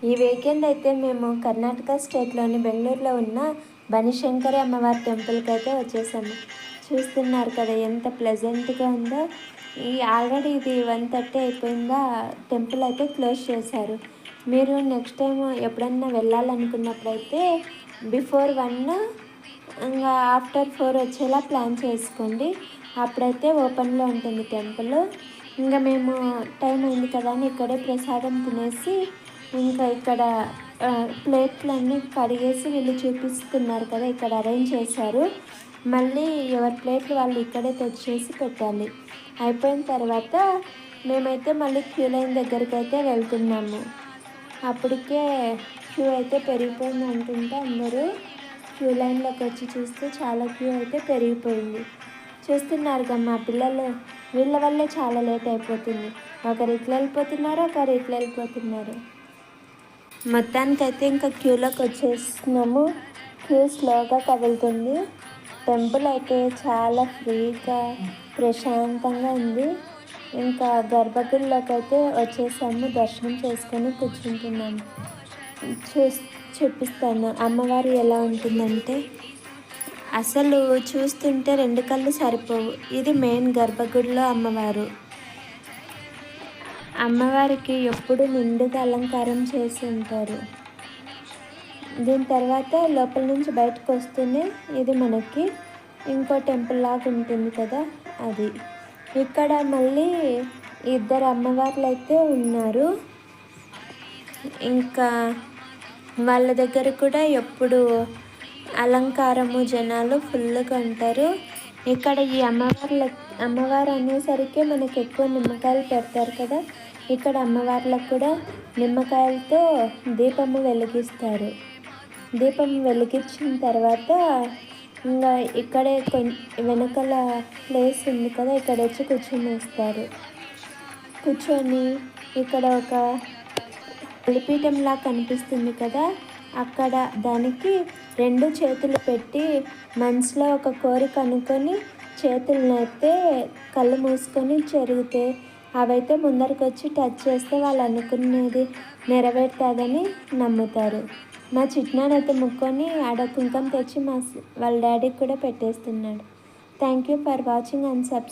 ఈ వీకెండ్ అయితే మేము కర్ణాటక స్టేట్లోని బెంగళూరులో ఉన్న బనశంకరి అమ్మవారి టెంపుల్కి అయితే వచ్చేసాము. చూస్తున్నారు కదా ఎంత ప్లెజెంట్గా ఉందో. ఆల్రెడీ ఇది 1:30 అయిపోయిందా, టెంపుల్ అయితే క్లోజ్ చేశారు. మీరు నెక్స్ట్ టైం ఎప్పుడన్నా వెళ్ళాలనుకున్నప్పుడైతే బిఫోర్ 1 ఇంకా ఆఫ్టర్ 4 వచ్చేలా ప్లాన్ చేసుకోండి. అప్పుడైతే ఓపెన్లో ఉంటుంది టెంపుల్. ఇంకా మేము టైం అయింది కదా అని ఇక్కడే ప్రసాదం తినేసి ఇంకా ఇక్కడ ప్లేట్లన్నీ కడిగేసి వీళ్ళు చూపిస్తున్నారు కదా, ఇక్కడ అరేంజ్ చేశారు. మళ్ళీ ఎవరి ప్లేట్లు వాళ్ళు ఇక్కడే తెచ్చేసి పెట్టాలి. అయిపోయిన తర్వాత మేమైతే మళ్ళీ క్యూ లైన్ దగ్గరికి అయితే వెళ్తున్నాము. అప్పటికే క్యూ అయితే పెరిగిపోయింది అంటుంటే అందరూ క్యూ లైన్లోకి వచ్చి చూస్తే చాలా క్యూ అయితే పెరిగిపోయింది. చూస్తున్నారు కదా మా పిల్లలు, వీళ్ళ వల్లే చాలా లేట్ అయిపోతుంది. ఒకరు ఇట్లా వెళ్ళిపోతున్నారు, ఒకరు ఇట్లా వెళ్ళిపోతున్నారు. మొత్తానికైతే ఇంకా క్యూలోకి వచ్చేస్తున్నాము. క్యూ స్లోగా కదులుతుంది. టెంపుల్ అయితే చాలా ఫ్రీగా ప్రశాంతంగా ఉంది. ఇంకా గర్భగుడిలోకి అయితే వచ్చేసాము. దర్శనం చేసుకొని కూర్చుంటున్నాము. చూపిస్తాను అమ్మవారు ఎలా ఉంటుందంటే అసలు చూస్తుంటే 2 కళ్ళు సరిపోవు. ఇది మెయిన్ గర్భగుడిలో అమ్మవారు. అమ్మవారికి ఎప్పుడు నిండుగా అలంకారం చేసి ఉంటారు. దీని తర్వాత లోపల నుంచి బయటకు వస్తూనే ఇది మనకి ఇంకో టెంపుల్ లాగా ఉంటుంది కదా, అది. ఇక్కడ మళ్ళీ 2 అమ్మవార్లు అయితే ఉన్నారు. ఇంకా వాళ్ళ దగ్గర కూడా ఎప్పుడు అలంకారము జనాలు ఫుల్గా ఉంటారు. ఇక్కడ ఈ అమ్మవారు అనేసరికి మనకి ఎక్కువ నిమ్మకాయలు పెడతారు కదా, ఇక్కడ అమ్మవార్లకు కూడా నిమ్మకాయలతో దీపము వెలిగిస్తారు. దీపం వెలిగించిన తర్వాత ఇంకా ఇక్కడే వెనకాల ప్లేస్ ఉంది కదా, ఇక్కడ వచ్చి కూర్చొనేస్తారు. కూర్చొని ఇక్కడ ఒక బలిపీఠంలా కనిపిస్తుంది కదా, అక్కడ దానికి 2 చేతులు పెట్టి మనసులో ఒక కోరిక అనుకొని చేతులను అయితే కళ్ళు మూసుకొని చెరిగితే అవైతే ముందరికి వచ్చి టచ్ చేస్తే వాళ్ళు అనుకునేది నెరవేరుతుందని నమ్ముతారు. మా చిట్నానైతే ముక్కొని ఆడ కుంకం తెచ్చి వాళ్ళ డాడీకి కూడా పెట్టేస్తున్నాడు. Thank you for watching and subscribe.